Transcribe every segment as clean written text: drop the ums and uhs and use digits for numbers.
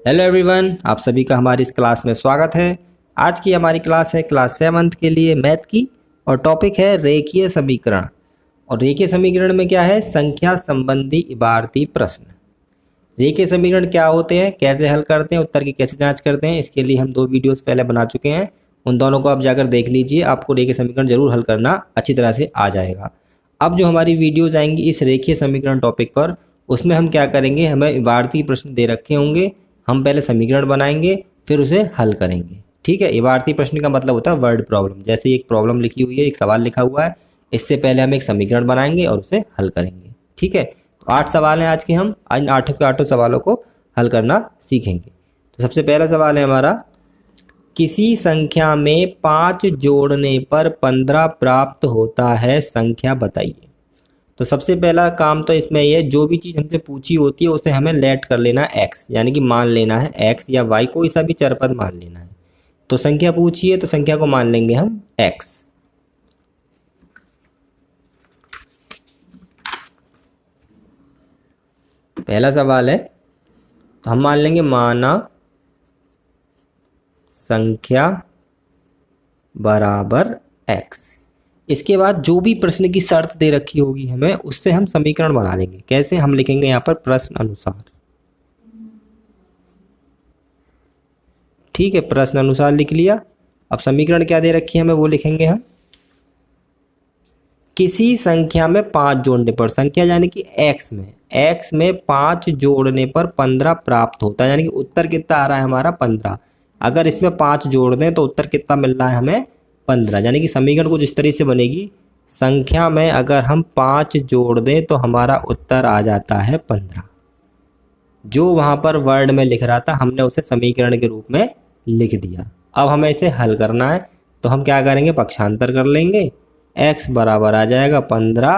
Hello everyone, आप सभी का हमारी इस क्लास में स्वागत है। आज की हमारी क्लास है क्लास 7th के लिए मैथ की और टॉपिक है रेखीय समीकरण। और रेखीय समीकरण में क्या है? संख्या संबंधी इबारती प्रश्न। रेखीय समीकरण क्या होते हैं, कैसे हल करते हैं, उत्तर की कैसे जांच करते हैं, इसके लिए हम 2 वीडियोस पहले बना चुके हैं। उन दोनों को आप जाकर देख लीजिए, आपको रेखीय समीकरण जरूर हल करना अच्छी तरह से आ जाएगा। अब जो हमारी वीडियोज़ आएंगी इस रेखीय समीकरण टॉपिक पर, उसमें हम क्या करेंगे, हमें इबारती प्रश्न दे रखे होंगे, हम पहले समीकरण बनाएंगे फिर उसे हल करेंगे। ठीक है, इबारती प्रश्न का मतलब होता है वर्ड प्रॉब्लम। जैसे एक प्रॉब्लम लिखी हुई है, एक सवाल लिखा हुआ है, इससे पहले हम एक समीकरण बनाएंगे और उसे हल करेंगे। ठीक है, तो 8 सवाल हैं आज के, हम इन 8 के 8 सवालों को हल करना सीखेंगे। तो सबसे पहला सवाल है हमारा, किसी संख्या में 5 जोड़ने पर 15 प्राप्त होता है, संख्या बताइए। तो सबसे पहला काम तो इसमें ये, जो भी चीज़ हमसे पूछी होती है उसे हमें लेट कर लेना है x, यानी कि मान लेना है x या y, कोई सा भी चरपद मान लेना है। तो संख्या पूछी है तो संख्या को मान लेंगे हम x। पहला सवाल है तो हम मान लेंगे माना संख्या बराबर x। इसके बाद जो भी प्रश्न की शर्त दे रखी होगी हमें, उससे हम समीकरण बना लेंगे। कैसे? हम लिखेंगे यहाँ पर प्रश्न अनुसार। ठीक है, प्रश्न अनुसार लिख लिया। अब समीकरण क्या दे रखी है हमें वो लिखेंगे हम। किसी संख्या में 5 जोड़ने पर, संख्या यानी कि x में 5 जोड़ने पर 15 प्राप्त होता है, यानी कि उत्तर कितना आ रहा है हमारा 15। अगर इसमें 5 जोड़ दें तो उत्तर कितना मिल रहा है हमें 15। यानी कि समीकरण कुछ इस तरह से बनेगी, संख्या में अगर हम 5 जोड़ दें तो हमारा उत्तर आ जाता है 15। जो वहाँ पर वर्ड में लिख रहा था हमने उसे समीकरण के रूप में लिख दिया। अब हमें इसे हल करना है तो हम क्या करेंगे, पक्षांतर कर लेंगे। x बराबर आ जाएगा 15,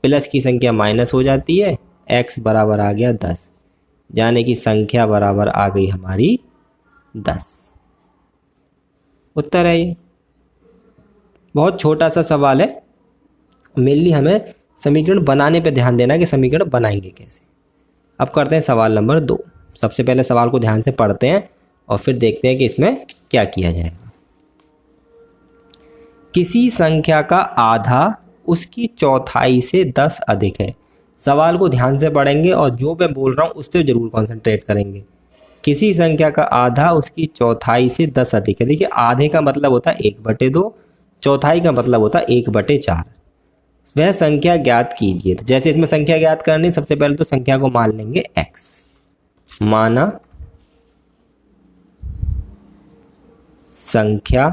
प्लस की संख्या माइनस हो जाती है, x बराबर आ गया 10, यानी कि संख्या बराबर आ गई हमारी 10। उत्तर है ये। बहुत छोटा सा सवाल है, मेनली हमें समीकरण बनाने पे ध्यान देना कि समीकरण बनाएंगे कैसे। अब करते हैं सवाल नंबर 2। सबसे पहले सवाल को ध्यान से पढ़ते हैं और फिर देखते हैं कि इसमें क्या किया जाएगा। किसी संख्या का आधा उसकी चौथाई से 10 अधिक है। सवाल को ध्यान से पढ़ेंगे और जो मैं बोल रहा हूँ उस पर जरूर कॉन्सेंट्रेट करेंगे। किसी संख्या का आधा उसकी चौथाई से 10 अधिक है। देखिए, आधे का मतलब होता है 1/2, चौथाई का मतलब होता है 1/4। वह संख्या ज्ञात कीजिए। तो जैसे इसमें संख्या ज्ञात करनी, सबसे पहले तो संख्या को मान लेंगे x। माना संख्या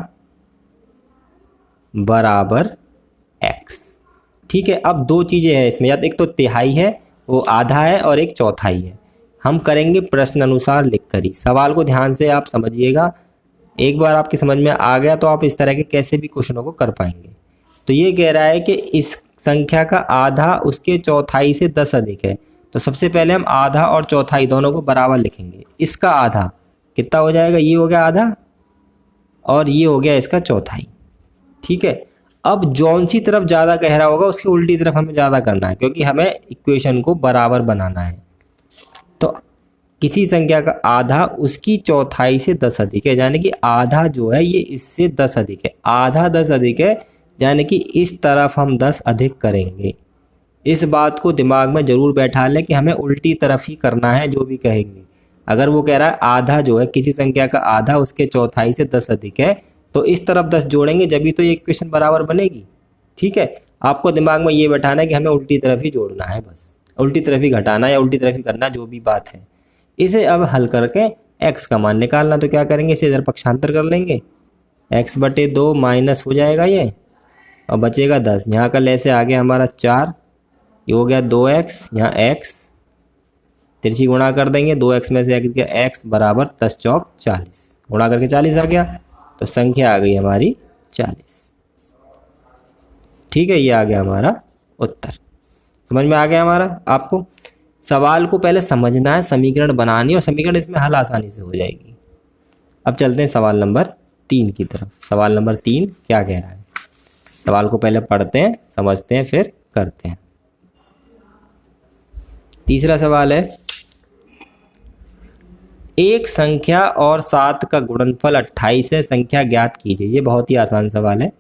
बराबर x। ठीक है, अब 2 चीज़ें हैं इसमें, या तो एक तो तिहाई है वो आधा है और एक चौथाई है। हम करेंगे प्रश्न अनुसार लिखकर ही। सवाल को ध्यान से आप समझिएगा, एक बार आपकी समझ में आ गया तो आप इस तरह के कैसे भी क्वेश्चनों को कर पाएंगे। तो ये कह रहा है कि इस संख्या का आधा उसके चौथाई से 10 अधिक है। तो सबसे पहले हम आधा और चौथाई दोनों को बराबर लिखेंगे। इसका आधा कितना हो जाएगा, ये हो गया आधा और ये हो गया इसका चौथाई। ठीक है, अब जौन सी तरफ ज़्यादा कह रहा होगा उसकी उल्टी तरफ हमें ज़्यादा करना है, क्योंकि हमें इक्वेशन को बराबर बनाना है। तो किसी संख्या का आधा उसकी चौथाई से 10 अधिक है, यानी कि आधा जो है ये इससे 10 अधिक है। आधा 10 अधिक है, यानी कि इस तरफ हम 10 अधिक करेंगे। इस बात को दिमाग में ज़रूर बैठा लें कि हमें उल्टी तरफ ही करना है जो भी कहेंगे। अगर वो कह रहा है आधा जो है, किसी संख्या का आधा उसके चौथाई से 10 अधिक है, तो इस तरफ 10 जोड़ेंगे जब भी तो ये इक्वेशन बराबर बनेगी। ठीक है, आपको दिमाग में ये बैठाना है कि हमें उल्टी तरफ ही जोड़ना है, बस उल्टी तरफ ही घटाना या उल्टी तरफ ही करना, जो भी बात है। इसे अब हल करके x का मान निकालना। तो क्या करेंगे, इसे इधर पक्षांतर कर लेंगे, x/2 माइनस हो जाएगा ये और बचेगा 10। यहाँ का ले से आ गया हमारा 4, ये हो गया 2x, यहाँ x तिरछी गुणा कर देंगे, 2x में से x गया, x बराबर 10 चौक 40, गुणा करके 40 आ गया, तो संख्या आ गई हमारी 40। ठीक है, ये आ गया हमारा उत्तर। समझ में आ गया हमारा आपको? सवाल को पहले समझना है, समीकरण बनानी, और समीकरण इसमें हल आसानी से हो जाएगी। अब चलते हैं सवाल नंबर 3 की तरफ। सवाल नंबर 3 क्या कह रहा है, सवाल को पहले पढ़ते हैं, समझते हैं, फिर करते हैं। तीसरा सवाल है, एक संख्या और 7 का गुणनफल 28 है, संख्या ज्ञात कीजिए। ये बहुत ही आसान सवाल है,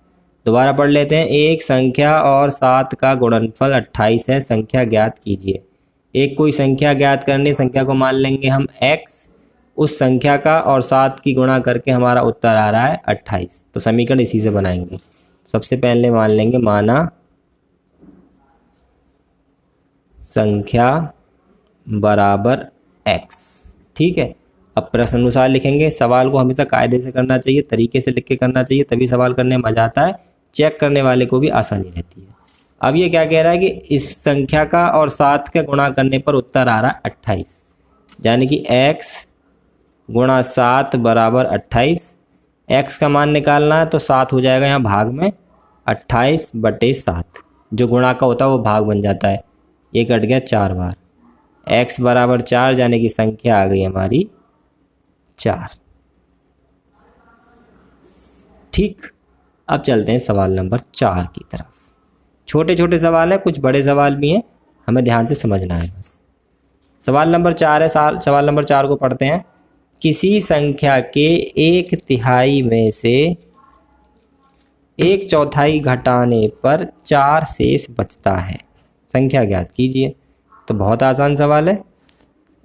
दोबारा पढ़ लेते हैं। एक संख्या और 7 का गुणनफल 28 है, संख्या ज्ञात कीजिए। एक कोई संख्या ज्ञात करनी, संख्या को मान लेंगे हम x, उस संख्या का और 7 की गुणा करके हमारा उत्तर आ रहा है 28। तो समीकरण इसी से बनाएंगे। सबसे पहले मान लेंगे माना संख्या बराबर x, ठीक है। अब प्रश्न अनुसार लिखेंगे। सवाल को हमेशा कायदे से करना चाहिए, तरीके से लिख के करना चाहिए, तभी सवाल करने में मजा आता है, चेक करने वाले को भी आसानी रहती है। अब ये क्या कह रहा है कि इस संख्या का और 7 का गुणा करने पर उत्तर आ रहा है 28, यानी कि x गुणा 7 बराबर 28। x का मान निकालना है तो 7 हो जाएगा यहाँ भाग में, 28/7, जो गुणा का होता है वो भाग बन जाता है, ये कट गया 4 बार। x बराबर 4, यानी कि संख्या आ गई हमारी 4, ठीक। अब चलते हैं सवाल नंबर 4 की तरफ। छोटे छोटे सवाल हैं, कुछ बड़े सवाल भी हैं, हमें ध्यान से समझना है बस। सवाल नंबर 4 है, सवाल नंबर 4 को पढ़ते हैं। किसी संख्या के 1/3 में से 1/4 घटाने पर 4 शेष बचता है, संख्या ज्ञात कीजिए। तो बहुत आसान सवाल है।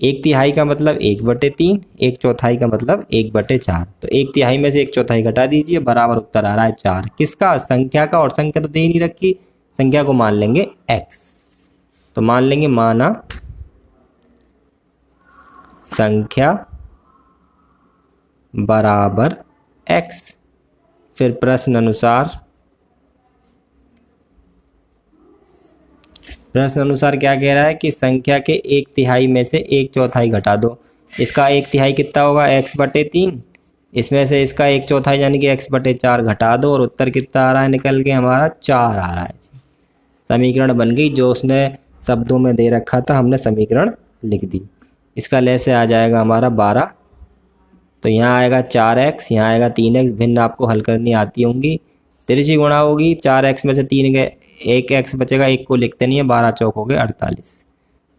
1/3 का मतलब 1/3, 1/4 का मतलब 1/4। तो 1/3 में से 1/4 घटा दीजिए, बराबर उत्तर आ रहा है 4। किसका? संख्या का, और संख्या तो दे ही नहीं रखी, संख्या को मान लेंगे x। तो मान लेंगे माना संख्या बराबर x। फिर प्रश्न अनुसार क्या कह रहा है कि संख्या के 1/3 में से 1/4 घटा दो। इसका 1/3 कितना होगा? x/3। इसमें से इसका 1/4 यानी कि x/4 घटा दो, और उत्तर कितना आ रहा है निकल के? हमारा 4 आ रहा है। समीकरण बन गई, जो उसने शब्दों में दे रखा था हमने समीकरण लिख दी। इसका लैसे आ जाएगा हमारा 12। तो यहाँ आएगा 4x, यहाँ आएगा 3x। भिन्न आपको हल करनी आती होंगी। तिरछी गुणा होगी, 4x में से 3 गए, 1x बचेगा, 1 को लिखते नहीं है, 12 चौक हो गए 48।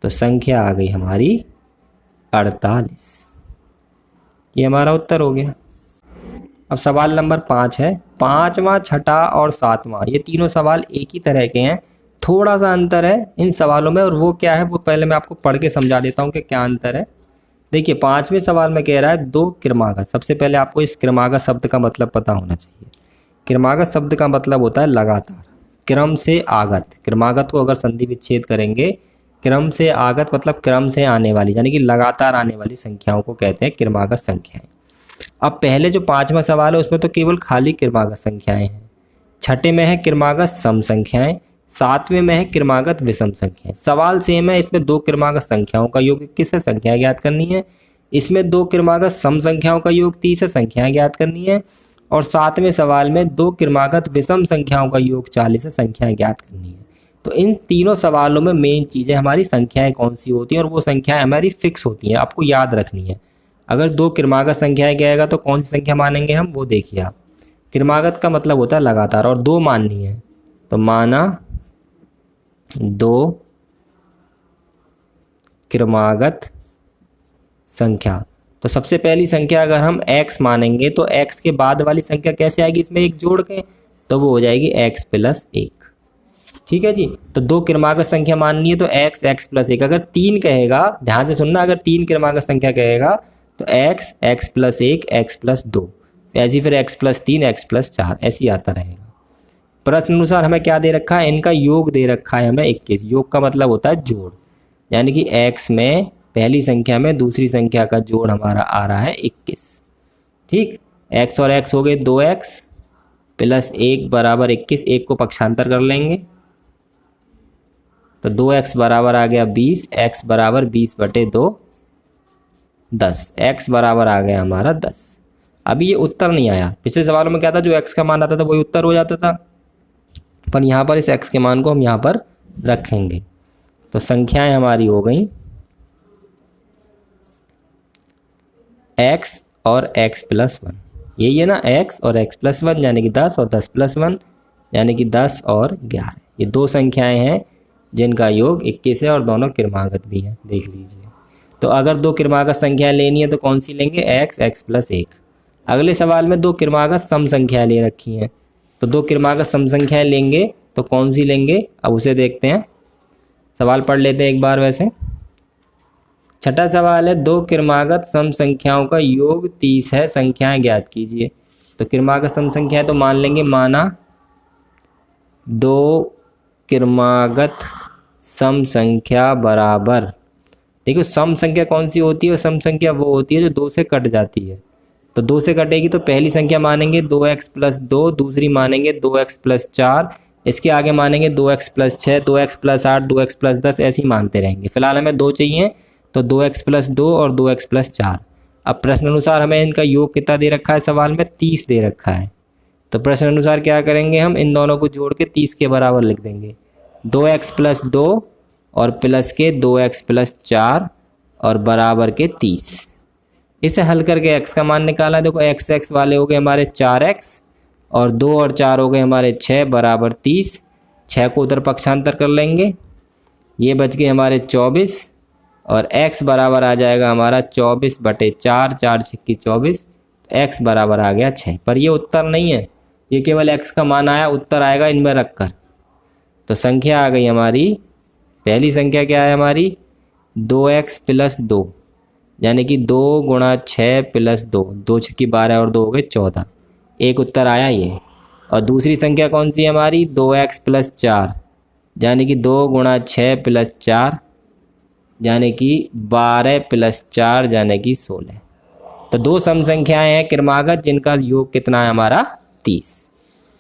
तो संख्या आ गई हमारी 48। ये हमारा उत्तर हो गया। अब सवाल नंबर 5 है। 5वां, 6ठा और 7वां, ये तीनों सवाल एक ही तरह के हैं, थोड़ा सा अंतर है इन सवालों में। और वो क्या है, वो पहले मैं आपको पढ़ के समझा देता हूँ कि क्या अंतर है। देखिए, 5वें सवाल में कह रहा है 2 क्रमागत। सबसे पहले आपको इस क्रमागत शब्द का मतलब पता होना चाहिए। क्रमागत शब्द का मतलब होता है लगातार, क्रम से आगत। क्रमागत को अगर संधि विच्छेद करेंगे, क्रम से आगत मतलब क्रम से आने वाली, यानी कि लगातार आने वाली संख्याओं को कहते हैं क्रमागत संख्याएं। अब पहले जो 5वां सवाल है उसमें तो केवल खाली क्रमागत संख्याएं हैं। 6ठे में है क्रमागत सम संख्याएं, 7वें में है क्रमागत विषम संख्याएं। सवाल सेम है, इसमें 2 क्रमागत संख्याओं का योग 21 है, संख्या ज्ञात करनी है। इसमें 2 क्रमागत सम संख्याओं का योग 30 है, संख्याएं ज्ञात करनी है। और 7वें सवाल में 2 क्रमागत विषम संख्याओं का योग 40 है, संख्याएं ज्ञात करनी है। तो इन तीनों सवालों में मेन चीज़ें हमारी संख्याएं कौन सी होती हैं, और वो संख्याएं हमारी फिक्स होती हैं, आपको याद रखनी है। अगर 2 क्रमागत संख्याएं कहेगा तो कौन सी संख्या मानेंगे हम, वो देखिए आप। क्रमागत का मतलब होता है लगातार, और 2 माननी है, तो माना 2 क्रमागत संख्या। तो सबसे पहली संख्या अगर हम x मानेंगे तो x के बाद वाली संख्या कैसे आएगी, इसमें 1 जोड़ के, तो वो हो जाएगी x + 1। ठीक है जी। तो 2 क्रमागत संख्या माननी है तो x + 1। अगर 3 कहेगा, ध्यान से सुनना, अगर 3 क्रमागत संख्या कहेगा तो x + 1 x + 2, ऐसी फिर x + 3 x + 4, ऐसे ही आता रहेगा। प्रश्न अनुसार हमें क्या दे रखा है, इनका योग दे रखा है हमें 21। योग का मतलब होता है जोड़, यानी कि x में पहली संख्या में दूसरी संख्या का जोड़ हमारा आ रहा है 21। ठीक, x और x हो गए 2x + 1 बराबर 21। 1 को पक्षांतर कर लेंगे तो 2x बराबर आ गया 20, x बराबर 20/2 10, x बराबर आ गया हमारा 10। अभी ये उत्तर नहीं आया। पिछले सवालों में क्या था, जो x का मान आता था वही उत्तर हो जाता था, पर यहाँ पर इस x के मान को हम यहाँ पर रखेंगे। तो संख्याएं हमारी हो गई x और x + 1, यही है ना, x और x + 1 यानी कि 10, और 10 + 1 यानी कि 10 और 11। ये 2 संख्याएं हैं जिनका योग 21 है और दोनों क्रमागत भी हैं, देख लीजिए। तो अगर दो क्रमागत संख्या लेनी है तो कौन सी लेंगे, x, x प्लस 1। अगले सवाल में दो क्रमागत सम संख्या ले रखी हैं, तो दो क्रमागत सम संख्याएं लेंगे तो कौन सी लेंगे, अब उसे देखते हैं। सवाल पढ़ लेते हैं एक बार। वैसे छठा सवाल है, दो क्रमागत सम संख्याओं का योग 30 है, संख्याएं ज्ञात कीजिए। तो क्रमागत सम संख्या तो मान लेंगे, माना दो क्रमागत सम संख्या बराबर, देखो सम संख्या कौन सी होती है, सम संख्या वो होती है जो दो से कट जाती है। तो दो से कटेगी तो पहली संख्या मानेंगे 2x प्लस 2, दूसरी मानेंगे 2x प्लस 4, इसके आगे मानेंगे 2x plus 6, 2x plus 8, 2x plus 10, ऐसे ही मानते रहेंगे। फिलहाल हमें दो चाहिए, तो 2x प्लस 2 और 2x प्लस 4। अब प्रश्न अनुसार हमें इनका योग कितना दे रखा है, सवाल में 30 दे रखा है। तो प्रश्न अनुसार क्या करेंगे, हम इन दोनों को जोड़ के 30 के बराबर लिख देंगे। 2x प्लस 2 और प्लस के 2x प्लस 4 और बराबर के 30। इसे हल करके x का मान निकाला। देखो x वाले हो गए हमारे 4x और 2 और 4 हो गए हमारे 6 बराबर 30। 6 को उधर पक्षांतर कर लेंगे, ये बच गए हमारे 24 और x बराबर आ जाएगा हमारा 24/4, 4 छक्की 24, x बराबर आ गया 6। पर ये उत्तर नहीं है, ये केवल x का मान आया, उत्तर आएगा इनमें रखकर। तो संख्या आ गई हमारी, पहली संख्या क्या है हमारी 2x प्लस 2, यानी कि 2 गुणा 6 प्लस 2, 2 छक्की 12 और 2 हो गए 14, एक उत्तर आया ये। और दूसरी संख्या कौन सी है हमारी 2x प्लस 4, यानी कि 2 गुणा 6 प्लस 4, यानी कि 12 प्लस 4 यानी कि 16। तो दो सम संख्याएं हैं क्रमागत जिनका योग कितना है हमारा 30।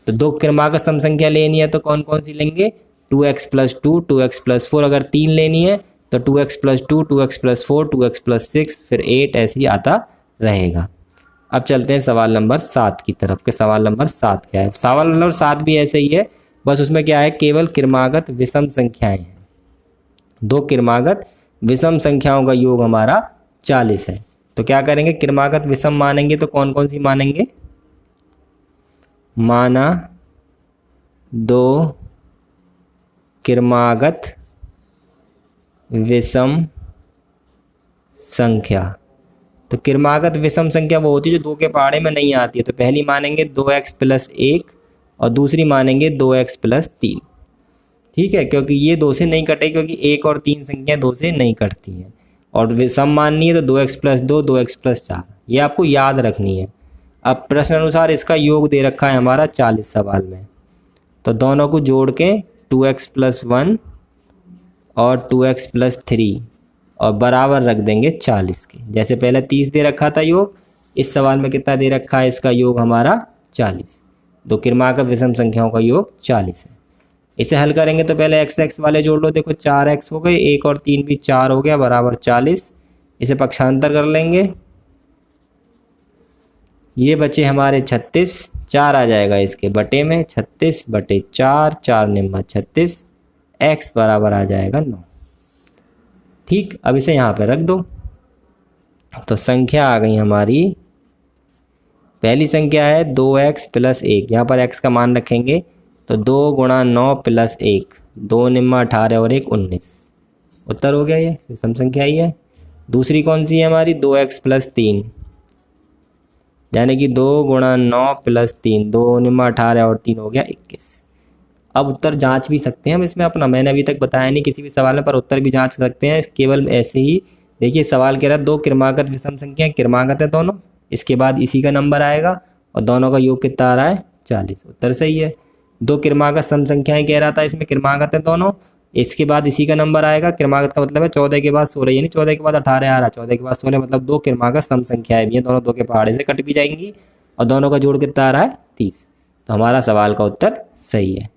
तो दो क्रमागत सम संख्या लेनी है तो कौन कौन सी लेंगे, 2x प्लस 2, 2x प्लस 4। अगर 3 लेनी है तो 2x plus 2, 2x plus 4, 2x plus 6, फिर 8, ऐसे ही आता रहेगा। अब चलते हैं सवाल नंबर 7 की तरफ के। सवाल नंबर 7 क्या है, सवाल नंबर 7 भी ऐसे ही है, बस उसमें क्या है, केवल क्रमागत विषम संख्याएं हैं। दो क्रमागत विषम संख्याओं का योग हमारा 40 है। तो क्या करेंगे, क्रमागत विषम मानेंगे तो कौन कौन सी मानेंगे, माना दो क्रमागत विषम संख्या। तो क्रमागत विषम संख्या वो होती है जो दो के पहाड़े में नहीं आती है। तो पहली मानेंगे 2x प्लस 1 और दूसरी मानेंगे 2x प्लस 3। ठीक है, क्योंकि ये दो से नहीं कटे, क्योंकि 1 और 3 संख्या दो से नहीं कटती हैं। और विषम माननी है तो 2x प्लस 2, 2x प्लस 4, ये आपको याद रखनी है। अब प्रश्न अनुसार इसका योग दे रखा है हमारा 40 सवाल में, तो दोनों को जोड़ के 2x प्लस 1 और 2x प्लस 3 और बराबर रख देंगे 40 के। जैसे पहले 30 दे रखा था योग, इस सवाल में कितना दे रखा है, इसका योग हमारा 40। दो क्रमागत विषम संख्याओं का योग 40 है। इसे हल करेंगे तो पहले x वाले जोड़ लो। देखो 4x हो गए, 1 और 3 भी 4 हो गया, बराबर 40। इसे पक्षांतर कर लेंगे, ये बचे हमारे 36, 4 आ जाएगा इसके बटे में, 36/4, 4 निम्मा 36, x बराबर आ जाएगा 9। ठीक, अब इसे यहाँ पे रख दो। तो संख्या आ गई हमारी, पहली संख्या है 2x प्लस 1, यहाँ पर x का मान रखेंगे तो 2 गुणा 9 प्लस 1, 2 निम्मा 18 और 1 19, उत्तर हो गया, ये विषम संख्या ही है। दूसरी कौन सी है हमारी 2x प्लस 3, यानी कि 2 गुणा 9 प्लस 3, 2 निम्मा 18 और 3 हो गया 21। अब उत्तर जांच भी सकते हैं हम इसमें अपना, मैंने अभी तक बताया नहीं किसी भी सवाल में, पर उत्तर भी जांच सकते हैं केवल ऐसे ही। देखिए सवाल कह रहा है दो क्रमागत विषम संख्या, क्रमागत है दोनों, इसके बाद इसी का नंबर आएगा और दोनों का योग कितना आ रहा है 40, उत्तर सही है। दो क्रमागत सम संख्याएं कह रहा था, इसमें क्रमागत है दोनों, इसके बाद इसी का नंबर आएगा। क्रमागत का मतलब है 14 के बाद 16, यानी 14 के बाद 18 आ रहा, 14 के बाद 16, मतलब दो क्रमागत सम संख्याएं भी हैं, दोनों दो के पहाड़े से कट भी जाएंगी और दोनों का जोड़ कितना आ रहा है 30। तो हमारा सवाल का उत्तर सही है।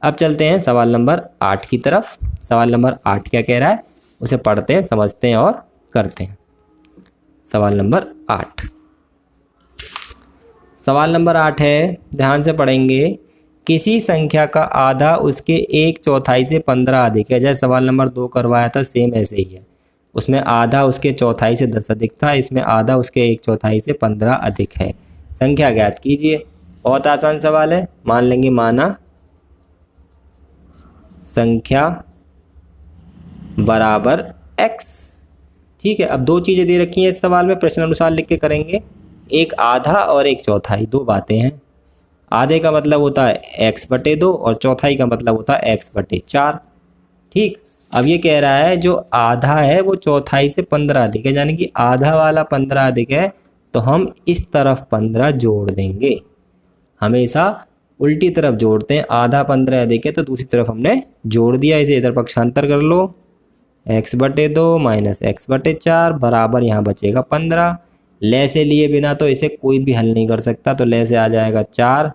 अब चलते हैं सवाल नंबर 8 की तरफ। सवाल नंबर 8 क्या कह रहा है, उसे पढ़ते हैं, समझते हैं और करते हैं। सवाल नंबर 8, सवाल नंबर 8 है, ध्यान से पढ़ेंगे। किसी संख्या का आधा उसके 1/4 से 15 अधिक है। जैसे सवाल नंबर 2 करवाया था, सेम ऐसे ही है, उसमें आधा उसके 1/4 से 10 अधिक था, इसमें आधा उसके 1/4 से 15 अधिक है। संख्या ज्ञात कीजिए। बहुत आसान सवाल है, मान लेंगे माना संख्या बराबर x, ठीक है, अब दो चीज़ें दे रखी हैं इस सवाल में, प्रश्न अनुसार लिख के करेंगे। एक आधा और एक चौथाई, दो बातें हैं। आधे का मतलब होता है x/2 और चौथाई का मतलब होता है x/4। ठीक, अब ये कह रहा है जो आधा है वो चौथाई से 15 अधिक है, यानी कि आधा वाला 15 अधिक है, तो हम इस तरफ 15 जोड़ देंगे। हमेशा उल्टी तरफ जोड़ते हैं, आधा 15 अधिक है तो दूसरी तरफ हमने जोड़ दिया। इसे इधर पक्षांतर कर लो, x/2 माइनस x/4 बराबर यहाँ बचेगा 15। ले से लिए बिना तो इसे कोई भी हल नहीं कर सकता, तो ले से आ जाएगा 4,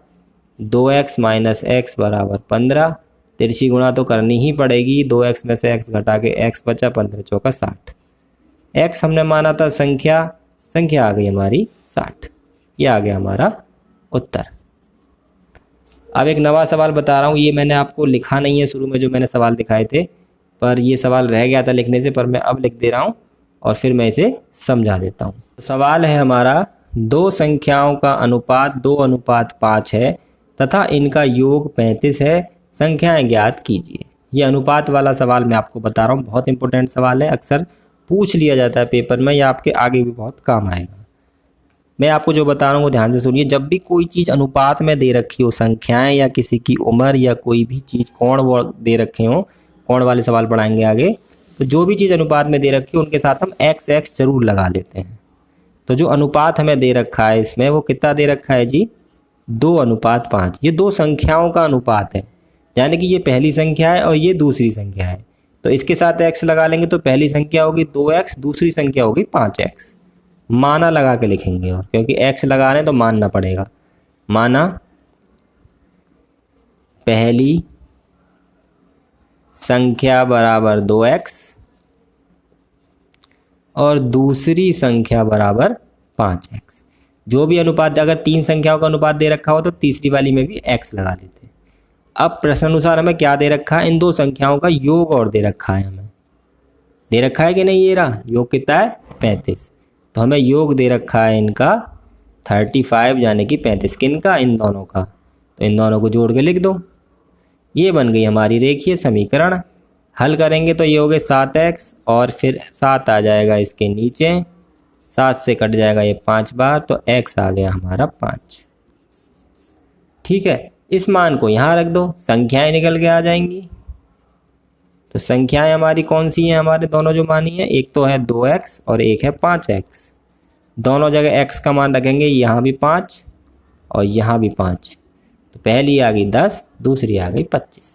2x माइनस एक्स बराबर 15। तिरछी गुणा तो करनी ही पड़ेगी, 2x में से x घटा के x बचा, 15 चौका 60। x हमने माना था संख्या, संख्या आ गई हमारी 60। ये आ गया हमारा उत्तर। अब एक नवा सवाल बता रहा हूँ, ये मैंने आपको लिखा नहीं है शुरू में जो मैंने सवाल दिखाए थे, पर ये सवाल रह गया था लिखने से, पर मैं अब लिख दे रहा हूँ और फिर मैं इसे समझा देता हूँ। सवाल है हमारा, दो संख्याओं का अनुपात 2:5 है तथा इनका योग 35 है, संख्याएं ज्ञात कीजिए। ये अनुपात वाला सवाल मैं आपको बता रहा हूँ, बहुत इंपॉर्टेंट सवाल है, अक्सर पूछ लिया जाता है पेपर में, या आपके आगे भी बहुत काम आएगा। मैं आपको जो बता रहा हूँ वो ध्यान से सुनिए। जब भी कोई चीज़ अनुपात में दे रखी हो, संख्याएं या किसी की उम्र या कोई भी चीज़ कोण दे रखे हों, कोण वाले सवाल पढ़ाएंगे आगे, तो जो भी चीज़ अनुपात में दे रखी है उनके साथ हम x जरूर लगा लेते हैं। तो जो अनुपात हमें दे रखा है इसमें वो कितना दे रखा है जी, 2:5। ये दो संख्याओं का अनुपात है, यानी कि ये पहली संख्या है और ये दूसरी संख्या है, तो इसके साथ x लगा लेंगे तो पहली संख्या होगी 2x, दूसरी संख्या होगी 5x। माना लगा के लिखेंगे, और क्योंकि x लगा रहे हैं तो मानना पड़ेगा। माना पहली संख्या बराबर 2x और दूसरी संख्या बराबर 5x। जो भी अनुपात, अगर तीन संख्याओं का अनुपात दे रखा हो तो तीसरी वाली में भी x लगा देते हैं। अब प्रश्न अनुसार हमें क्या दे रखा है, इन दो संख्याओं का योग और दे रखा है, हमें दे रखा है कि नहीं, ये रहा योग कितना है 35, तो हमें योग दे रखा है इनका 35 यानी कि 35, किनका, इन दोनों का, तो इन दोनों को जोड़ के लिख दो। ये बन गई हमारी रेखीय समीकरण। हल करेंगे तो ये हो गए 7x और फिर 7 आ जाएगा इसके नीचे, 7 से कट जाएगा ये 5 बार, तो x आ गया हमारा 5। ठीक है, इस मान को यहाँ रख दो, संख्याएं निकल के आ जाएंगी। तो संख्याएं हमारी कौन सी हैं, हमारे दोनों जो मानी है, एक तो है 2x और एक है 5x। दोनों जगह x का मान रखेंगे, यहाँ भी 5 और यहाँ भी 5, तो पहली आ गई 10, दूसरी आ गई 25।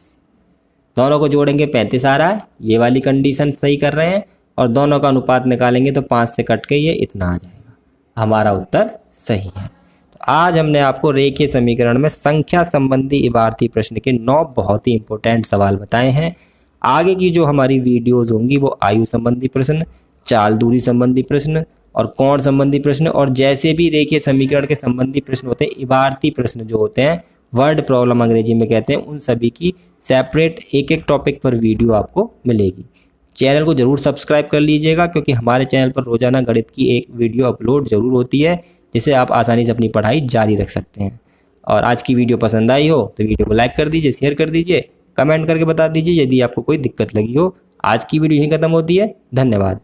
दोनों को जोड़ेंगे 35 आ रहा है, ये वाली कंडीशन सही कर रहे हैं, और दोनों का अनुपात निकालेंगे तो 5 से कट के ये इतना आ जाएगा। हमारा उत्तर सही है। तो आज हमने आपको रेखीय समीकरण में संख्या संबंधी इबारती प्रश्न के 9 बहुत ही इंपॉर्टेंट सवाल बताए हैं। आगे की जो हमारी वीडियोज़ होंगी वो आयु संबंधी प्रश्न, चाल दूरी संबंधी प्रश्न और कोण संबंधी प्रश्न, और जैसे भी रेखीय समीकरण के संबंधी प्रश्न होते हैं, इबारती प्रश्न जो होते हैं, वर्ड प्रॉब्लम अंग्रेजी में कहते हैं, उन सभी की सेपरेट एक एक टॉपिक पर वीडियो आपको मिलेगी। चैनल को ज़रूर सब्सक्राइब कर लीजिएगा, क्योंकि हमारे चैनल पर रोज़ाना गणित की एक वीडियो अपलोड ज़रूर होती है, जिसे आप आसानी से अपनी पढ़ाई जारी रख सकते हैं। और आज की वीडियो पसंद आई हो तो वीडियो को लाइक कर दीजिए, शेयर कर दीजिए, कमेंट करके बता दीजिए यदि आपको कोई दिक्कत लगी हो। आज की वीडियो यहीं ख़त्म होती है। धन्यवाद।